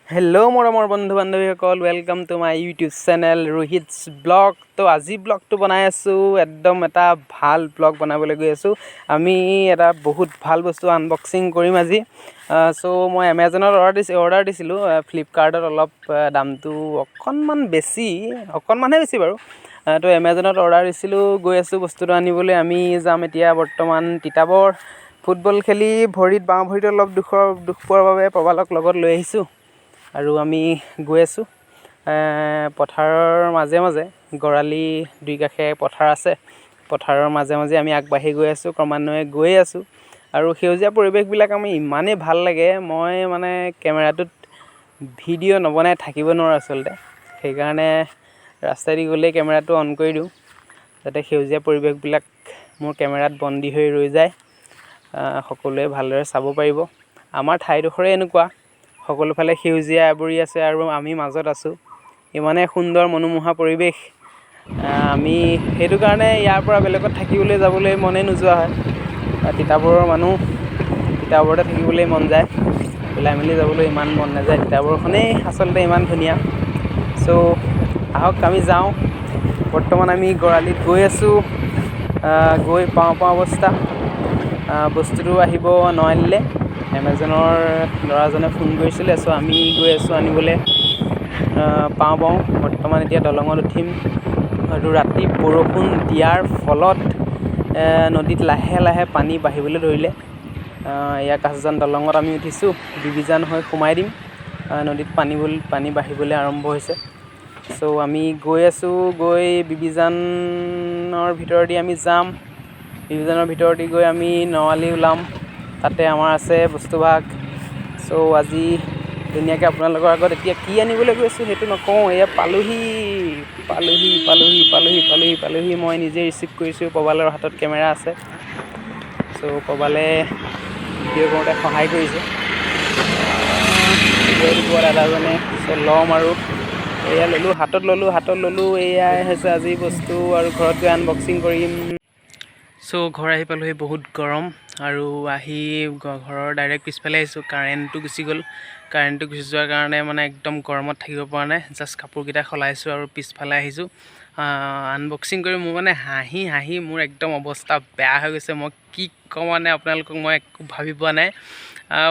Hello मरমৰ বন্ধু বান্ধৱীসকল welcome to my YouTube channel Rohit's blog. तो আজি ব্লগটো বনাই আছো, একদম এটা ভাল ব্লগ বনাবলৈ গৈ আছো। আমি এটা বহুত ভাল বস্তু আনবক্সিং কৰিম আজি। সো মই এমাজনত অৰ্ডাৰ দিছিলো, ফ্লিপকাৰ্টত অলপ দামটো অকণমান বেছি বাৰু। তো এমাজনত অৰ্ডাৰ দিছিলো, গৈ আছো বস্তুটো আনিবলৈ। আমি যাম এতিয়া বৰ্তমান তিতাবৰ। ফুটবল খেলি বাওঁ ভৰিত অলপ দুখ পোৱাৰ বাবে প্ৰবালক লগত লৈ আহিছো। আৰু আমি গৈ আছো পথাৰৰ মাজে গৰালি দুই কাষে পথাৰ আছে। পথাৰৰ মাজে আমি আগবাঢ়ি গৈ আছো, ক্ৰমান্বয়ে গৈ আছো। আৰু সেউজীয়া পৰিৱেশবিলাক আমি ইমানেই ভাল লাগে, মই মানে কেমেৰাটোত ভিডিঅ' নবনাই থাকিব নোৱাৰো আচলতে। সেইকাৰণে ৰাস্তাইদি গ'লে কেমেৰাটো অন কৰি দিওঁ, যাতে সেউজীয়া পৰিৱেশবিলাক মোৰ কেমেৰাত বন্দী হৈ ৰৈ যায়, সকলোৱে ভালদৰে চাব পাৰিব। আমাৰ ঠাইডোখৰে এনেকুৱা, সকলোফালে সেউজীয়া আৱৰি আছে আৰু আমি মাজত আছো। ইমানে সুন্দৰ মনোমোহা পৰিৱেশ, আমি সেইটো কাৰণে ইয়াৰ পৰা বেলেগত থাকিবলৈ যাবলৈ মনে নোযোৱা হয়। তিতাবৰৰ মানুহ, তিতাবৰতে থাকিবলৈ মন যায়, ওলাই মেলি যাবলৈ ইমান মন নাযায়। তিতাবৰখনেই আচলতে ইমান ধুনীয়া। সো আহক আমি যাওঁ। বৰ্তমান আমি গৰালিত গৈ আছো, গৈ পাওঁ অৱস্থা। বস্তুটো আহিব নোৱাৰিলে, এমাজনৰ ল'ৰাজনে ফোন কৰিছিলে। সো আমি গৈ আছো আনিবলৈ। পাওঁ বৰ্তমান এতিয়া দলঙত উঠিম। আৰু ৰাতি বৰষুণ দিয়াৰ ফলত নদীত লাহে পানী বাঢ়িবলৈ ধৰিলে। এয়া কাছজান দলঙত আমি উঠিছোঁ, বিবিজান হৈ সোমাই দিম। নদীত পানী বাঢ়িবলৈ আৰম্ভ হৈছে। সো আমি গৈ আছো, গৈ বিবিজানৰ ভিতৰেদি আমি যাম। বিবিজানৰ ভিতৰেদি গৈ আমি নৱালি ওলাম, তাতে আমাৰ আছে বস্তুভাগ। সো আজি ধুনীয়াকৈ আপোনালোকৰ আগত এতিয়া কি আনিবলৈ গৈছোঁ সেইটো নকওঁ। এয়া পালোহি। মই নিজে ৰিচিভ কৰিছোঁ, প্ৰবালৰ হাতত কেমেৰা আছে। সো প্ৰবালে ভিডিঅ' কৰোঁতে সহায় কৰিছে, ভিডিঅ' দিব দাদাজনে। সো ল'ম আৰু এয়া হাতত ল'লোঁ। এয়াই হৈছে আজি বস্তু, আৰু ঘৰত গৈ আনবক্সিং কৰিম। সো ঘৰ আহি পালোহি, বহুত গৰম। আৰু আহি ঘৰৰ ডাইৰেক্ট পিছফালে আহিছোঁ। কাৰেণ্টটো গুচি গ'ল। কাৰেণ্টটো গুচি যোৱাৰ কাৰণে মানে একদম গৰমত থাকিব পৰা নাই। জাষ্ট কাপোৰকেইটা সলাইছোঁ আৰু পিছফালে আহিছোঁ আনবক্সিং কৰি। মোৰ মানে হাঁহি মোৰ একদম অৱস্থা বেয়া হৈ গৈছে। মই কি ক'ম মানে আপোনালোকক, মই একো ভাবি পোৱা নাই।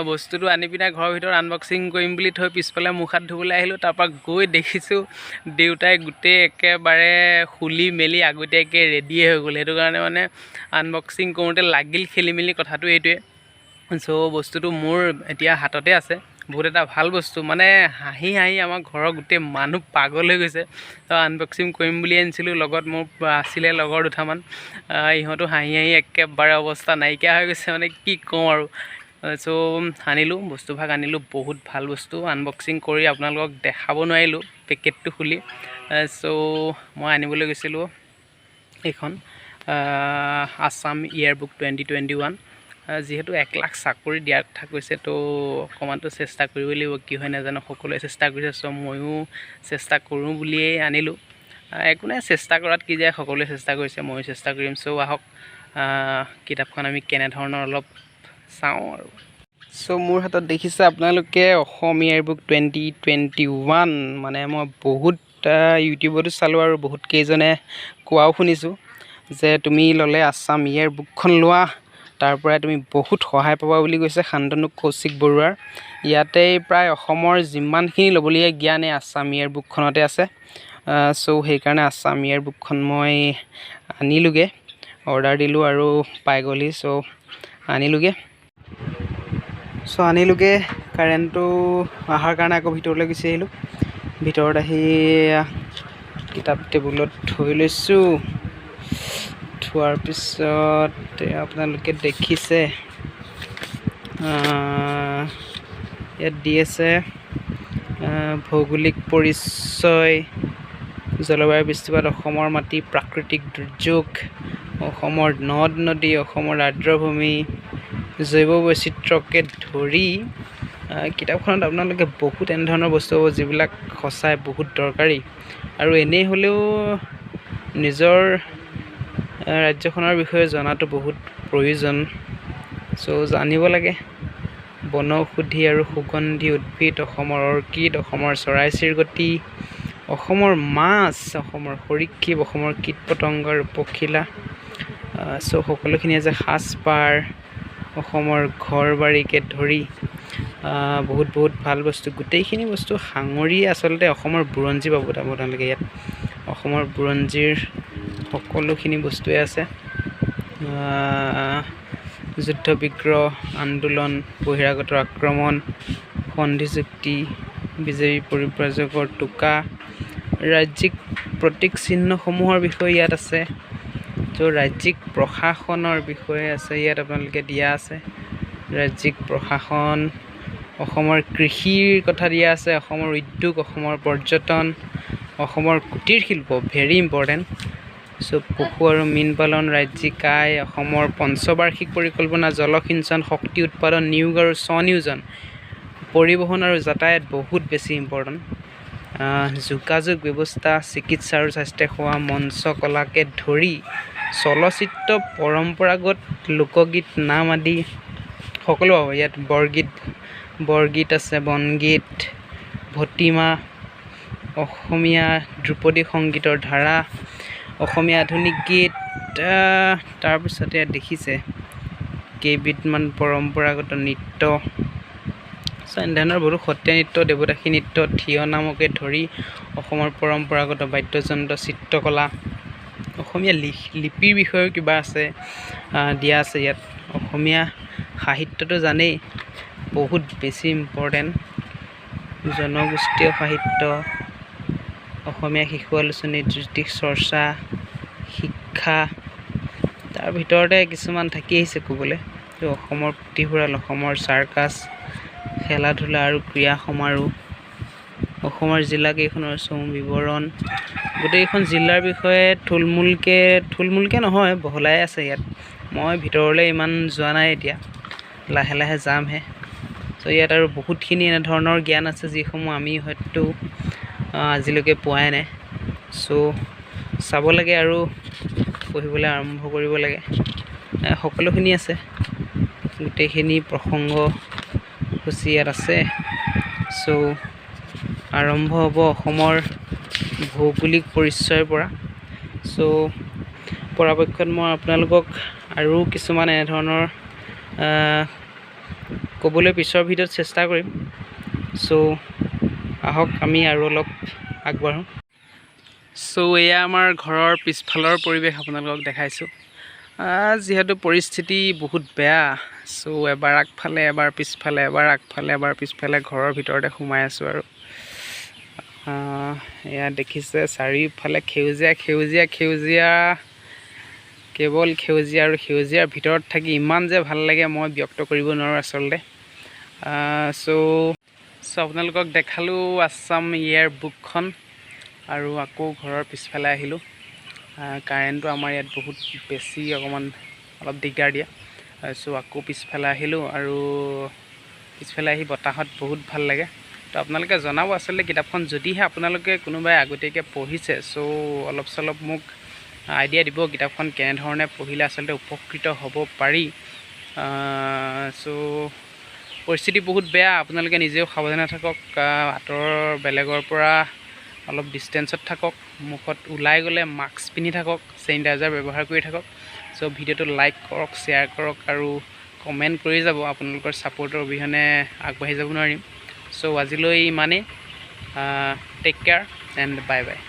বস্তুটো আনি পিনে ঘৰৰ ভিতৰত আনবক্সিং কৰিম বুলি থৈ পিছফালে মুখ হাত ধুবলৈ আহিলোঁ। তাৰপৰা গৈ দেখিছোঁ দেউতাই গোটেই একেবাৰে খুলি মেলি আগতীয়াকৈ ৰেডিয়ে হৈ গ'ল। সেইটো কাৰণে মানে আনবক্সিং কৰোঁতে লাগিল খেলি কথাটো এইটোৱে। সো বস্তুটো মোৰ এতিয়া হাততে আছে, বহুত এটা ভাল বস্তু। মানে হাঁহি আমাৰ ঘৰৰ গোটেই মানুহ পাগল হৈ গৈছে। তো আনবক্সিং কৰিম বুলি আনিছিলোঁ, লগত মোৰ আছিলে লগৰ দুটামান। ইহঁতো হাঁহি একেবাৰে অৱস্থা নাইকিয়া হৈ গৈছে, মানে কি কওঁ আৰু। সো আনিলোঁ, বস্তুভাগ আনিলোঁ, বহুত ভাল বস্তু। আনবক্সিং কৰি আপোনালোকক দেখাব নোৱাৰিলোঁ পেকেটটো খুলি। সো মই আনিবলৈ গৈছিলোঁ এইখন আছাম ইয়েৰবুক 2021। যিহেতু 1 লাখ চাকৰি দিয়াৰ কথা কৈছে, তো অকণমানতো চেষ্টা কৰিব লাগিব। কি হয় নাজানো, সকলোৱে চেষ্টা কৰিছে। সো ময়ো চেষ্টা কৰোঁ বুলিয়েই আনিলোঁ। একো নাই, চেষ্টা কৰাত কি যায়, সকলোৱে চেষ্টা কৰিছে, ময়ো চেষ্টা কৰিম। সো আহক কিতাপখন আমি কেনেধৰণৰ অলপ চাওঁ আৰু। সো মোৰ হাতত দেখিছে আপোনালোকে অসম ইয়েৰবুক 2021। মানে মই বহুত ইউটিউবতো চালোঁ আৰু বহুত কেইজনে কোৱাও শুনিছোঁ যে তুমি ল'লে আছাম ইয়েৰবুকখন লোৱা, তাৰ পৰাই তুমি বহুত সহায় পাবা বুলি কৈছে শান্তনু কৌশিক বৰুৱাৰ। ইয়াতেই প্ৰায় অসমৰ যিমানখিনি ল'বলগীয়া জ্ঞান এই আছাম ইয়েৰবুকখনতে আছে। সো সেইকাৰণে আছাম ইয়েৰবুকখন মই আনিলোগৈ, অৰ্ডাৰ দিলোঁ আৰু পাই গ'লহি। সো আনিলোগৈ। কাৰেণ্টটো অহাৰ কাৰণে আকৌ ভিতৰলৈ গুচি আহিলোঁ। ভিতৰত আহি কিতাপ টেবুলত থৈ লৈছোঁ। থোৱাৰ পিছত আপোনালোকে দেখিছে ইয়াত দি আছে ভৌগোলিক পৰিচয়, জলবায়ু বৃষ্টিপাত, অসমৰ মাটি, প্ৰাকৃতিক দুৰ্যোগ, অসমৰ নদ নদী, অসমৰ আৰ্দ্ৰভূমি, জৈৱ বৈচিত্ৰ্যকে ধৰি কিতাপখনত আপোনালোকে বহুত এনেধৰণৰ বস্তু পাব, যিবিলাক সঁচাই বহুত দৰকাৰী। আৰু এনেই হ'লেও নিজৰ ৰাজ্যখনৰ বিষয়ে জনাটো বহুত প্ৰয়োজন। সো জানিব লাগে। বনৌষধি আৰু সুগন্ধি উদ্ভিদ, অসমৰ অৰ্কিড, অসমৰ চৰাই চিৰিকটি, অসমৰ মাছ, অসমৰ সৰীসৃপ, অসমৰ কীট পতংগ আৰু পখিলা, সকলোখিনি আছে। সাজপাৰ, অসমৰ ঘৰ বাৰীকে ধৰি বহুত ভাল বস্তু, গোটেইখিনি বস্তু সাঙুৰি আচলতে অসমৰ বুৰঞ্জী পাব আপোনালোকে ইয়াত। অসমৰ বুৰঞ্জীৰ সকলোখিনি বস্তুৱে আছে। যুদ্ধ বিগ্ৰহ, আন্দোলন, বহিৰাগতৰ আক্ৰমণ, সন্ধি চুক্তি, বিজয়ী পৰিব্ৰাজকৰ টোকা, ৰাজ্যিক প্ৰতীক চিহ্নসমূহৰ বিষয়ে ইয়াত আছে। ৰাজ্যিক প্ৰশাসনৰ বিষয়ে আছে ইয়াত আপোনালোকে দিয়া আছে। ৰাজ্যিক প্ৰশাসন, অসমৰ কৃষিৰ কথা দিয়া আছে, অসমৰ উদ্যোগ, অসমৰ পৰ্যটন, অসমৰ কুটিৰ শিল্প ভেৰি ইম্পৰ্টেণ্ট। পশু আৰু মীন পালন, ৰাজ্যিক আয়, অসমৰ পঞ্চবাৰ্ষিক পৰিকল্পনা, জলসিঞ্চন, শক্তি উৎপাদন, নিয়োগ আৰু স্বনিয়োজন, পৰিবহণ আৰু যাতায়াত বহুত বেছি ইম্পৰ্টেণ্ট। যোগাযোগ ব্যৱস্থা, চিকিৎসা আৰু স্বাস্থ্যসেৱা, মঞ্চ কলাকে ধৰি চলচ্চিত্ৰ, পৰম্পৰাগত লোকগীত, নাম আদি সকলো পাব ইয়াত। বৰগীত আছে, বনগীত, ভটিমা, অসমীয়া ধ্ৰুপদী সংগীতৰ ধাৰা, অসমীয়া আধুনিক গীত, তাৰপিছতে ইয়াত দেখিছে কেইবিধমান পৰম্পৰাগত নৃত্য, এনেধৰণৰ বহুতো সত্ৰীয়া নৃত্য, দেৱদাসী নৃত্য, থিয় নামকে ধৰি অসমৰ পৰম্পৰাগত বাদ্যযন্ত্ৰ, চিত্ৰকলা, অসমীয়া লিপিৰ বিষয়েও কিবা আছে দিয়া আছে ইয়াত। অসমীয়া সাহিত্যটো জানেই বহুত বেছি ইম্পৰ্টেণ্ট। জনগোষ্ঠীয় সাহিত্য, অসমীয়া শিশু আলোচনী, জ্যোতিষ চৰ্চা, শিক্ষা, তাৰ ভিতৰতে কিছুমান থাকি আহিছে ক'বলৈ। অসমৰ পুথিভঁৰাল, অসমৰ চাৰ্কাছ, খেলা ধূলা আৰু ক্ৰীড়া সমাৰোহ, অসমৰ জিলাকেইখনৰ চমু বিৱৰণ, গোটেইকেইখন জিলাৰ বিষয়ে থুলমূলকৈ নহয় বহলাই আছে ইয়াত। মই ভিতৰলৈ ইমান যোৱা নাই এতিয়া, লাহে যামহে। ইয়াত আৰু বহুতখিনি এনেধৰণৰ জ্ঞান আছে যিসমূহ আমি হয়তো আজিলৈকে পোৱাই নাই। চাব লাগে আৰু পঢ়িবলৈ আৰম্ভ কৰিব লাগে। সকলোখিনি আছে, গোটেইখিনি প্ৰসংগসূচী ইয়াত আছে। আৰম্ভ হ'ব অসমৰ ভৌগোলিক পৰিচয়ৰ পৰা। পৰাপক্ষত মই আপোনালোকক আৰু কিছুমান এনেধৰণৰ ক'বলৈ পিছৰ ভিডিঅ'ত চেষ্টা কৰিম। আহক আমি আৰু অলপ আগবাঢ়োঁ। এয়া আমাৰ ঘৰৰ পিছফালৰ পৰিৱেশ আপোনালোকক দেখাইছোঁ। যিহেতু পৰিস্থিতি বহুত বেয়া, এবাৰ আগফালে, এবাৰ পিছফালে, এবাৰ আগফালে, এবাৰ পিছফালে, ঘৰৰ ভিতৰতে সোমাই আছোঁ আৰু। এয়া দেখিছে চাৰিওফালে সেউজীয়া, কেৱল সেউজীয়া আৰু সেউজীয়াৰ ভিতৰত থাকি ইমান যে ভাল লাগে মই ব্যক্ত কৰিব নোৱাৰোঁ আচলতে। আপোনালোকক দেখালোঁ আছাম ইয়েৰ বুকখন, আৰু আকৌ ঘৰৰ পিছফালে আহিলোঁ। কাৰেণ্টটো আমাৰ ইয়াত বহুত বেছি অলপ দিগদাৰ দিয়ে। আকৌ পিছফালে আহিলোঁ, আৰু পিছফালে আহি বতাহত বহুত ভাল লাগে। আপোনালোকে জনাব আচলতে কিতাপখন যদিহে আপোনালোকে কোনোবাই আগতীয়াকৈ পঢ়িছে, অলপ চলপ মোক আইডিয়া দিব কিতাপখন কেনেধৰণে পঢ়িলে আচলতে উপকৃত হ'ব পাৰি। পৰিস্থিতি বহুত বেয়া, আপোনালোকে নিজেও সাৱধানে থাকক, আঁতৰৰ বেলেগৰ পৰা অলপ ডিষ্টেঞ্চত থাকক, মুখত ওলাই গ'লে মাস্ক পিন্ধি থাকক, চেনিটাইজাৰ ব্যৱহাৰ কৰি থাকক। ভিডিঅ'টো লাইক কৰক, শ্বেয়াৰ কৰক আৰু কমেণ্ট কৰি যাব। আপোনালোকৰ ছাপোৰ্টৰ অবিহনে আগবাঢ়ি যাব নোৱাৰিম। আজিলৈ ইমানেই। Take care and bye by.